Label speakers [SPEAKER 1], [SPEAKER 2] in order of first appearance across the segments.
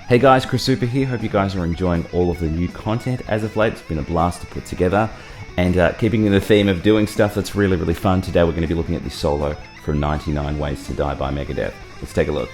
[SPEAKER 1] Hey guys, Chris Udemy here. Hope you guys are enjoying all of the new content as of late. It's been a blast to put together. And keeping in the theme of doing stuff that's really, really fun, today we're going to be looking at this solo from 99 Ways to Die by Megadeth. Let's take a look.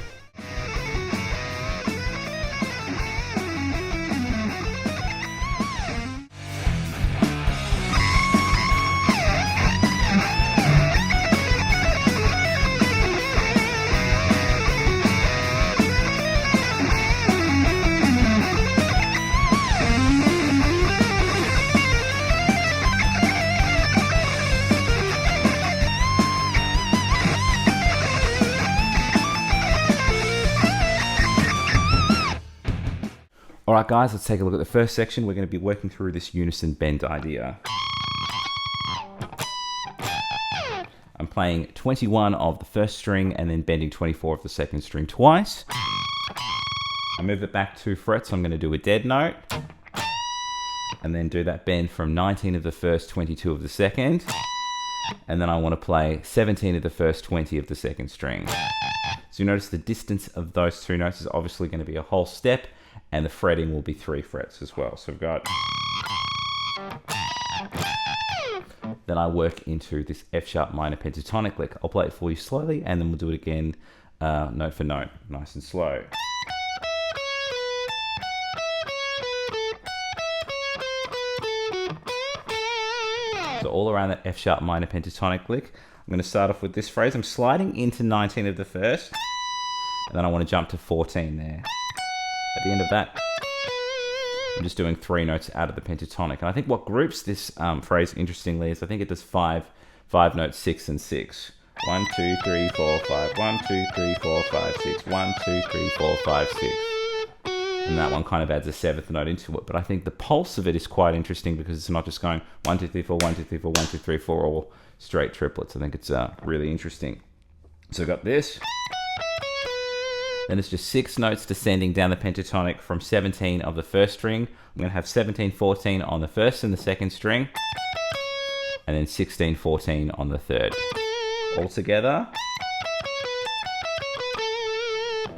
[SPEAKER 1] Alright guys, let's take a look at the first section. We're going to be working through this unison bend idea. I'm playing 21 of the first string and then bending 24 of the second string twice. I move it back 2 frets, so I'm going to do a dead note. And then do that bend from 19 of the first, 22 of the second. And then I want to play 17 of the first, 20 of the second string. So you notice the distance of those two notes is obviously going to be a whole step. And the fretting will be 3 frets as well. So we've got... Then I work into this F sharp minor pentatonic lick. I'll play it for you slowly and then we'll do it again note for note, nice and slow. So all around that F sharp minor pentatonic lick, I'm going to start off with this phrase. I'm sliding into 19 of the first, and then I want to jump to 14 there. At the end of that, I'm just doing 3 notes out of the pentatonic. And I think what groups this phrase interestingly is I think it does 5 notes, 6 and 6. 1, 2, 3, 4, 5. 1, 2, 3, 4, 5, 6. 1, 2, 3, 4, 5, 6. And that one kind of adds a 7th note into it. But I think the pulse of it is quite interesting because it's not just going 1, 2, 3, 4, 1, 2, 3, 4, 1, 2, 3, 4, all straight triplets. I think it's really interesting. So I've got this. Then it's just 6 notes descending down the pentatonic from 17 of the first string. I'm going to have 17, 14 on the first and the second string. And then 16, 14 on the third. All together.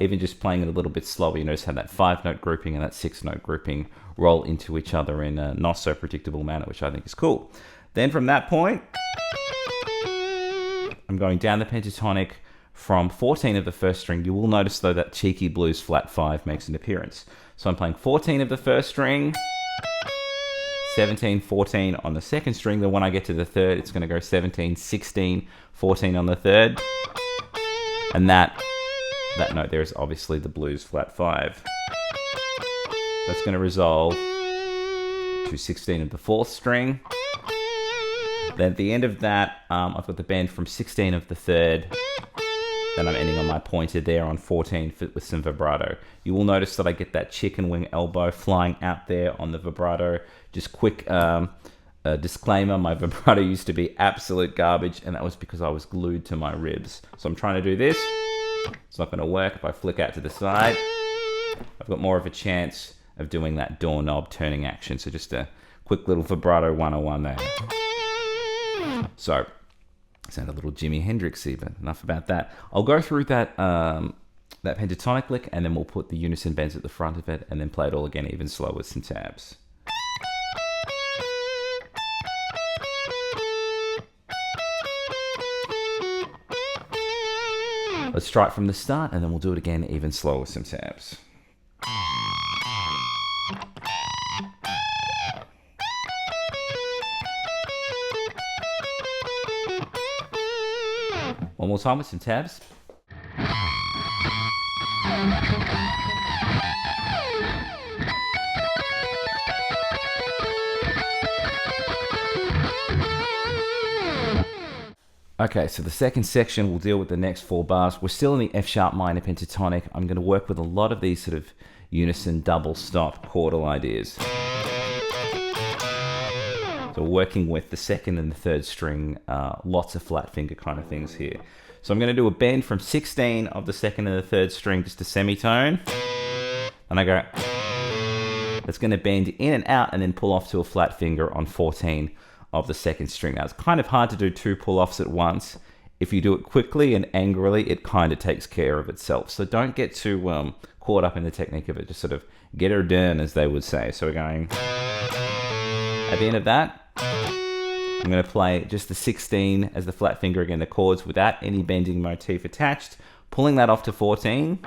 [SPEAKER 1] Even just playing it a little bit slower, you notice how that 5-note grouping and that 6-note grouping roll into each other in a not so predictable manner, which I think is cool. Then from that point, I'm going down the pentatonic from 14 of the first string. You will notice though that cheeky blues flat 5 makes an appearance. So I'm playing 14 of the first string, 17, 14 on the second string. Then when I get to the third, it's going to go 17, 16, 14 on the third. And that note there is obviously the blues flat 5. That's going to resolve to 16 of the fourth string. Then at the end of that, I've got the bend from 16 of the third. Then I'm ending on my pointer there on 14 with some vibrato. You will notice that I get that chicken wing elbow flying out there on the vibrato. Just quick disclaimer, my vibrato used to be absolute garbage and that was because I was glued to my ribs. So I'm trying to do this. It's not going to work. If I flick out to the side, I've got more of a chance of doing that doorknob turning action. So just a quick little vibrato 101 there. So... sound a little Jimi Hendrixy, but enough about that. I'll go through that that pentatonic lick, and then we'll put the unison bends at the front of it, and then play it all again even slower with some tabs. Let's try it from the start, and then we'll do it again even slower with some tabs. One more time with some tabs. Okay, so the second section will deal with the next 4 bars. We're still in the F sharp minor pentatonic. I'm going to work with a lot of these sort of unison double stop chordal ideas. So working with the second and the third string, lots of flat finger kind of things here. So I'm going to do a bend from 16 of the second and the third string, just a semitone. And I go, that's going to bend in and out and then pull off to a flat finger on 14 of the second string. Now it's kind of hard to do 2 pull-offs at once if you do it quickly and angrily, it kind of takes care of itself. So don't get too caught up in the technique of it. Just sort of get her done, as they would say. So we're going... At the end of that, I'm going to play just the 16 as the flat finger again, the chords without any bending motif attached, pulling that off to 14,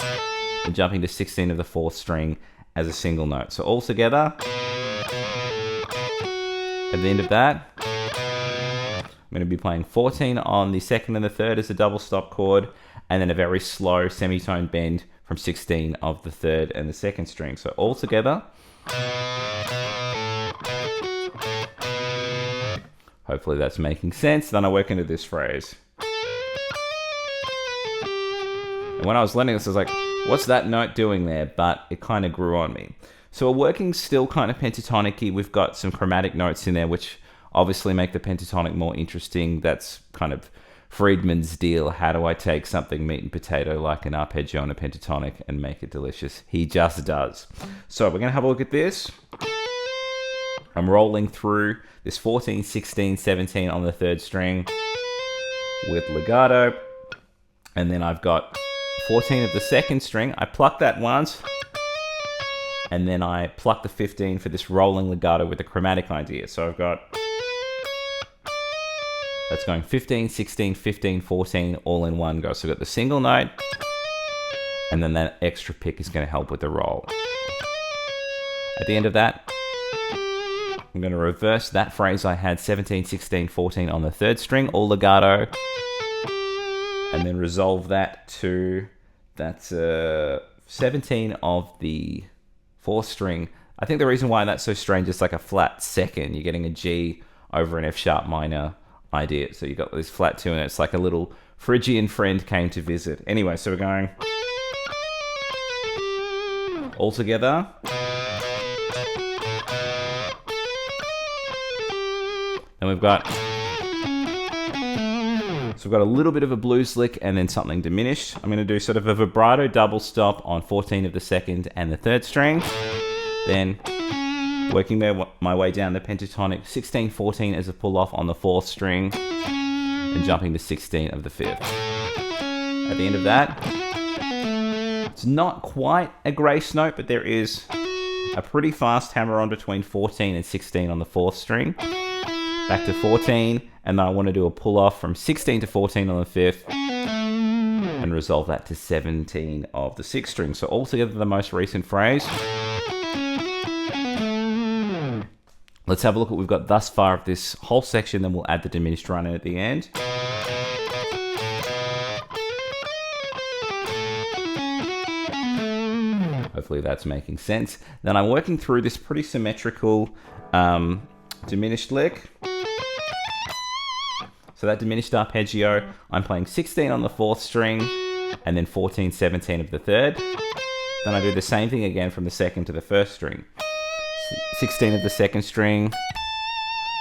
[SPEAKER 1] and jumping to 16 of the 4th string as a single note. So all together, at the end of that, I'm going to be playing 14 on the 2nd and the 3rd as a double stop chord, and then a very slow semitone bend from 16 of the 3rd and the 2nd string. So all together. Hopefully that's making sense. Then I work into this phrase. And when I was learning this, I was like, what's that note doing there? But it kind of grew on me. So we're working still kind of pentatonic-y. We've got some chromatic notes in there, which obviously make the pentatonic more interesting. That's kind of Friedman's deal. How do I take something meat and potato like an arpeggio and a pentatonic and make it delicious? He just does. So we're going to have a look at this. I'm rolling through this 14, 16, 17 on the 3rd string with legato. And then I've got 14 of the 2nd string. I pluck that once. And then I pluck the 15 for this rolling legato with a chromatic idea. So I've got... That's going 15, 16, 15, 14, all in one go. So I've got the single note. And then that extra pick is going to help with the roll. At the end of that, I'm going to reverse that phrase I had 17, 16, 14 on the 3rd string, all legato, and then resolve that to that's 17 of the 4th string. I think the reason why that's so strange is like a flat 2nd. You're getting a G over an F sharp minor idea. So you got this flat 2 and it's like a little Phrygian friend came to visit. Anyway, so we're going all together. And we've got a little bit of a blues lick and then something diminished. I'm going to do sort of a vibrato double stop on 14 of the 2nd and the 3rd string. Then working my way down the pentatonic, 16, 14 as a pull off on the 4th string and jumping to 16 of the 5th. At the end of that, it's not quite a grace note, but there is a pretty fast hammer on between 14 and 16 on the 4th string. Back to 14, and then I want to do a pull off from 16 to 14 on the 5th and resolve that to 17 of the 6th string. So altogether the most recent phrase. Let's have a look at what we've got thus far of this whole section, then we'll add the diminished run in at the end. Hopefully that's making sense. Then I'm working through this pretty symmetrical diminished lick. So that diminished arpeggio, I'm playing 16 on the 4th string, and then 14, 17 of the 3rd. Then I do the same thing again from the 2nd to the 1st string. 16 of the 2nd string,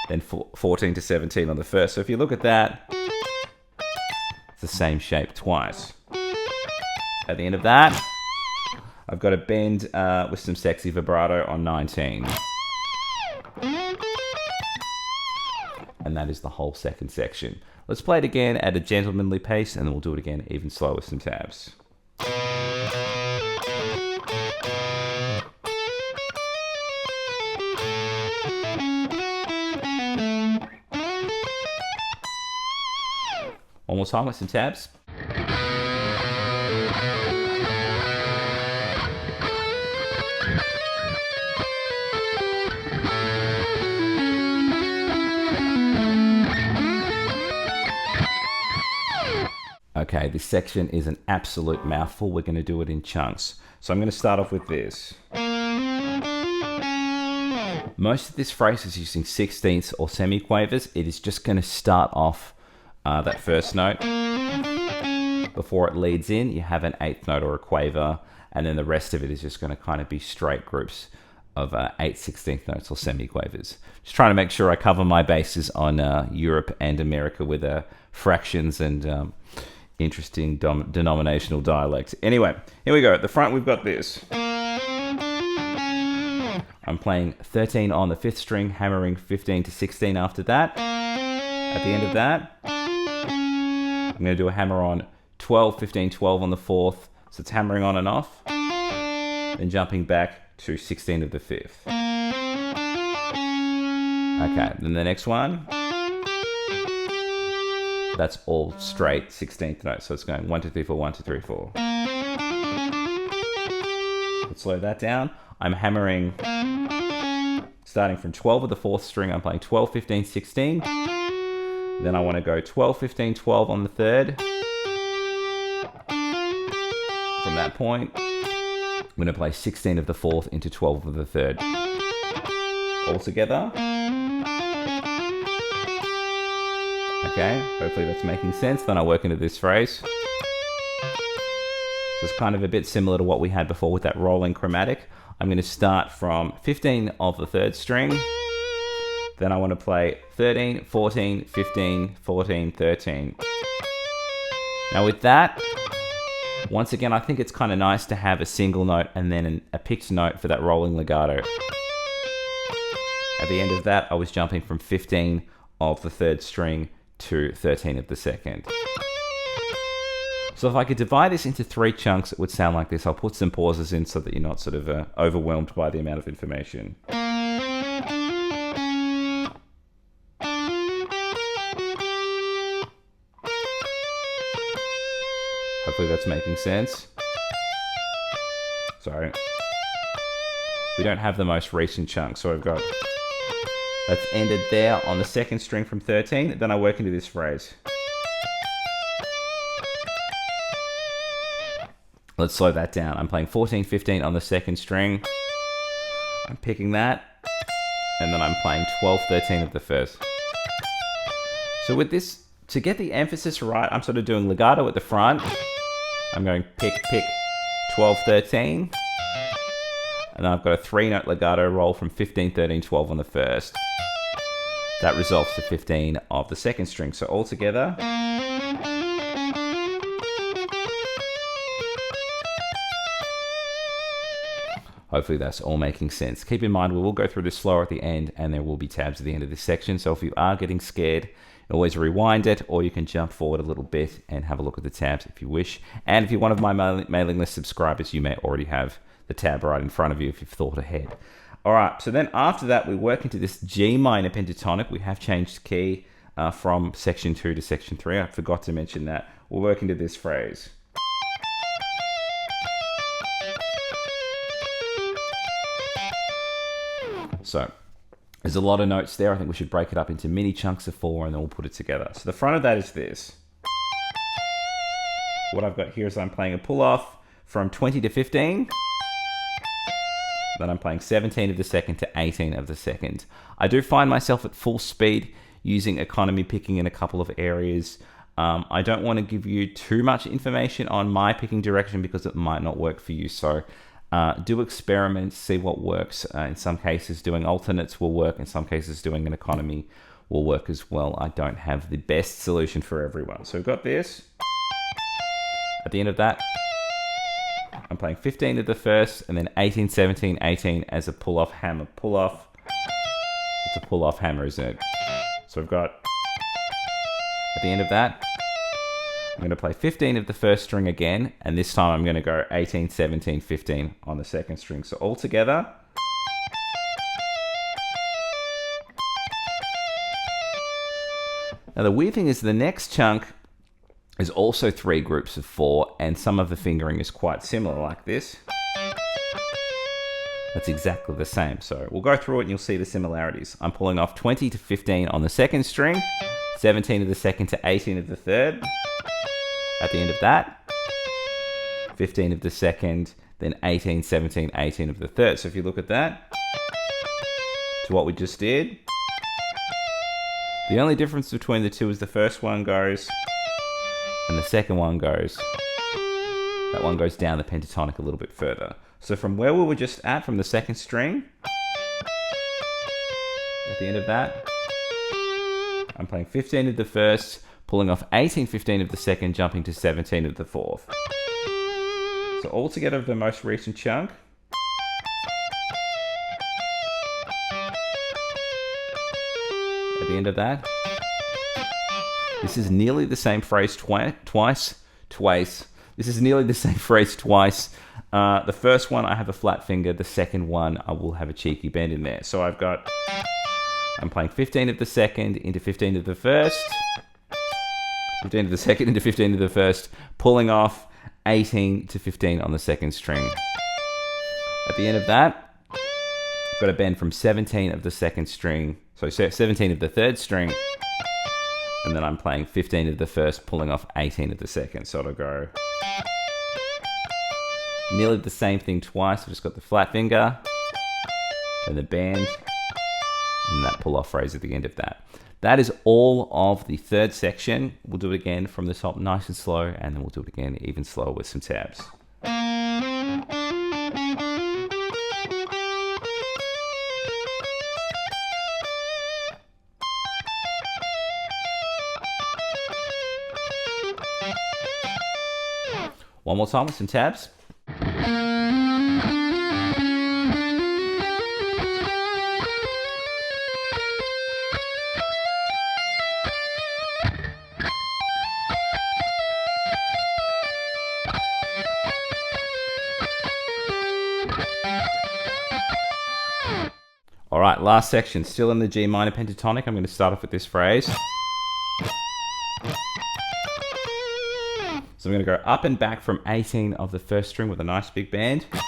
[SPEAKER 1] then 14 to 17 on the 1st. So if you look at that, it's the same shape twice. At the end of that, I've got a bend with some sexy vibrato on 19. And that is the whole 2nd section. Let's play it again at a gentlemanly pace, and then we'll do it again even slower with some tabs. One more time with some tabs. Okay, this section is an absolute mouthful. We're going to do it in chunks. So I'm going to start off with this. Most of this phrase is using 16ths or semiquavers. It is just going to start off that first note. Before it leads in, you have an 8th note or a quaver, and then the rest of it is just going to kind of be straight groups of 8 16th notes or semiquavers. Just trying to make sure I cover my bases on Europe and America with fractions and interesting denominational dialects. Anyway, here we go. At the front, we've got this. I'm playing 13 on the 5th string, hammering 15 to 16 after that. At the end of that, I'm going to do a hammer on 12, 15, 12 on the 4th. So it's hammering on and off. Then jumping back to 16 of the 5th. Okay, then the next one. That's all straight 16th note. So it's going 1, 2, 3, 4, 1, 2, 3, 4. Let's slow that down. I'm hammering, starting from 12 of the 4th string, I'm playing 12, 15, 16. Then I want to go 12, 15, 12 on the 3rd. From that point, I'm going to play 16 of the 4th into 12 of the 3rd. All together. Okay, hopefully that's making sense. Then I work into this phrase. So it's kind of a bit similar to what we had before with that rolling chromatic. I'm going to start from 15 of the 3rd string. Then I want to play 13, 14, 15, 14, 13. Now with that, once again, I think it's kind of nice to have a single note and then a picked note for that rolling legato. At the end of that, I was jumping from 15 of the 3rd string to 13 of the 2nd. So if I could divide this into 3 chunks, it would sound like this. I'll put some pauses in so that you're not sort of overwhelmed by the amount of information. Hopefully that's making sense. Sorry. We don't have the most recent chunk, so I've got... That's ended there on the 2nd string from 13. Then I work into this phrase. Let's slow that down. I'm playing 14, 15 on the 2nd string. I'm picking that. And then I'm playing 12, 13 of the 1st. So with this, to get the emphasis right, I'm sort of doing legato at the front. I'm going pick, pick, 12, 13. And then I've got a 3-note legato roll from 15, 13, 12 on the 1st. That resolves to 15 of the 2nd string. So all together. Hopefully that's all making sense. Keep in mind, we will go through this slower at the end and there will be tabs at the end of this section. So if you are getting scared, always rewind it, or you can jump forward a little bit and have a look at the tabs if you wish. And if you're one of my mailing list subscribers, you may already have the tab right in front of you if you've thought ahead. All right, so then after that, we work into this G minor pentatonic. We have changed key from section 2 to section 3. I forgot to mention that. We'll work into this phrase. So there's a lot of notes there. I think we should break it up into mini chunks of 4 and then we'll put it together. So the front of that is this. What I've got here is I'm playing a pull off from 20 to 15. Then I'm playing 17 of the 2nd to 18 of the 2nd. I do find myself at full speed using economy picking in a couple of areas. I don't want to give you too much information on my picking direction because it might not work for you. So do experiments, see what works. In some cases, doing alternates will work. In some cases, doing an economy will work as well. I don't have the best solution for everyone. So we've got this. At the end of that, I'm playing 15 of the 1st and then 18, 17, 18 as a pull-off hammer. Pull-off. It's a pull-off hammer, isn't it? So I've got, at the end of that, I'm going to play 15 of the 1st string again, and this time I'm going to go 18, 17, 15 on the 2nd string. So all together. Now the weird thing is the next chunk is also 3 groups of 4, and some of the fingering is quite similar like this. That's exactly the same. So we'll go through it and you'll see the similarities. I'm pulling off 20 to 15 on the 2nd string, 17 of the 2nd to 18 of the 3rd. At the end of that, 15 of the 2nd, then 18, 17, 18 of the 3rd. So if you look at that, to what we just did, the only difference between the two is the first one goes and the second one goes. That one goes down the pentatonic a little bit further. So from where we were just at, from the 2nd string, at the end of that, I'm playing 15 of the 1st, pulling off 18, 15 of the 2nd, jumping to 17 of the 4th. So all together the most recent chunk. At the end of that, This is nearly the same phrase twice. This is nearly the same phrase twice. The first one, I have a flat finger. The second one, I will have a cheeky bend in there. So I'm playing 15 of the second into 15 of the first, 15 of the second into 15 of the first, pulling off 18 to 15 on the second string. At the end of that, I've got a bend from 17 of the second string, so 17 of the third string, and then I'm playing 15 of the first, pulling off 18 of the second. So it'll go nearly the same thing twice. I've just got the flat finger, then the bend, and that pull-off phrase at the end of that. That is all of the third section. We'll do it again from the top, nice and slow, and then we'll do it again even slower with some tabs. One more time with some tabs. All right, last section, still in the G minor pentatonic. I'm going to start off with this phrase. So I'm going to go up and back from 18 of the first string with a nice big bend. So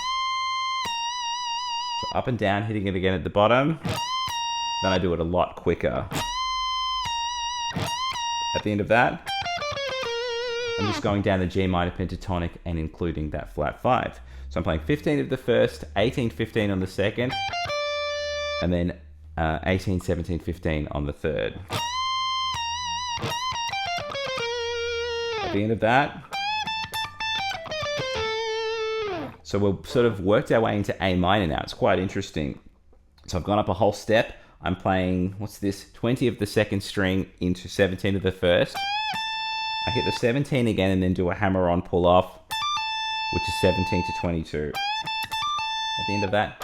[SPEAKER 1] up and down, hitting it again at the bottom. Then I do it a lot quicker. At the end of that, I'm just going down the G minor pentatonic and including that flat 5. So I'm playing 15 of the first, 18, 15 on the second, and then 18, 17, 15 on the third. At the end of that, so we've sort of worked our way into A minor now. It's quite interesting. So I've gone up a whole step. I'm playing, 20 of the second string into 17 of the first. I hit the 17 again and then do a hammer-on pull-off, which is 17 to 22. At the end of that,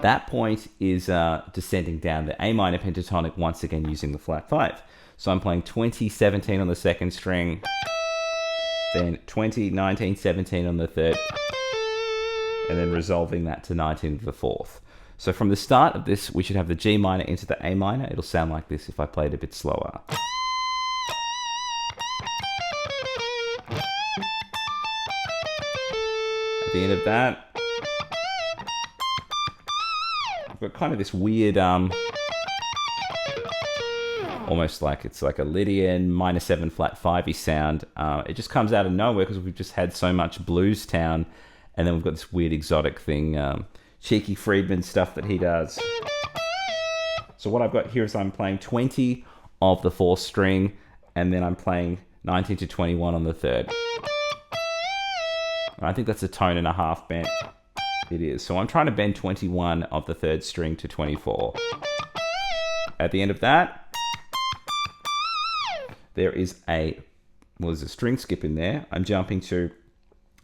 [SPEAKER 1] that point is descending down the A minor pentatonic, once again using the flat 5. So I'm playing 20, 17 on the second string, then 20, 19, 17 on the third, and then resolving that to 19 of the fourth. So from the start of this, we should have the G minor into the A minor. It'll sound like this if I play it a bit slower. At the end of that, I've got kind of this weird, almost like it's like a Lydian minor 7 flat 5-y sound. It just comes out of nowhere because we've just had so much blues town, and then we've got this weird exotic thing, Cheeky Friedman stuff that he does. So what I've got here is I'm playing 20 of the fourth string, and then I'm playing 19 to 21 on the third. I think that's a tone and a half bent. It is. So I'm trying to bend 21 of the third string to 24. At the end of that, there is there's a string skip in there. I'm jumping to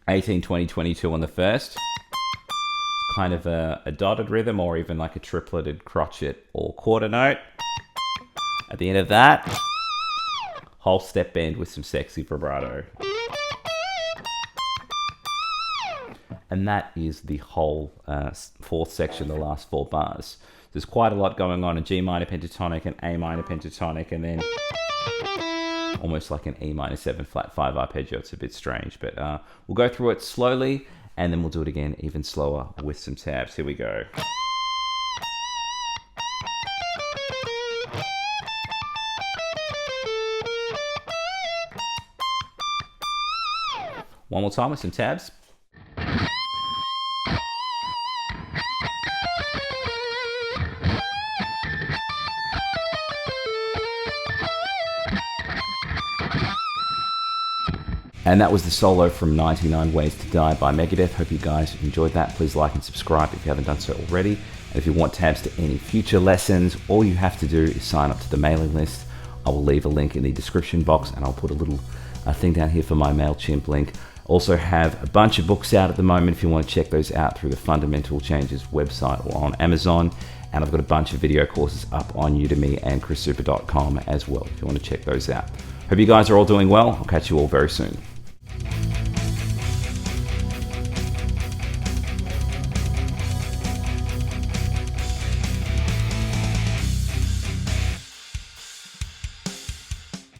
[SPEAKER 1] 18, 20, 22 on the first. It's kind of a dotted rhythm, or even like a tripleted crotchet or quarter note. At the end of that, whole step bend with some sexy vibrato. And that is the whole fourth section, the last 4 bars. There's quite a lot going on, a G minor pentatonic, an A minor pentatonic, and then almost like an E minor 7 flat 5 arpeggio. It's a bit strange, but we'll go through it slowly, and then we'll do it again even slower with some tabs. Here we go. One more time with some tabs. And that was the solo from 99 Ways to Die by Megadeth. Hope you guys enjoyed that. Please like and subscribe if you haven't done so already. And if you want tabs to any future lessons, all you have to do is sign up to the mailing list. I will leave a link in the description box, and I'll put a little thing down here for my MailChimp link. Also have a bunch of books out at the moment if you want to check those out through the Fundamental Changes website or on Amazon. And I've got a bunch of video courses up on Udemy and chrissuper.com as well if you want to check those out. Hope you guys are all doing well. I'll catch you all very soon.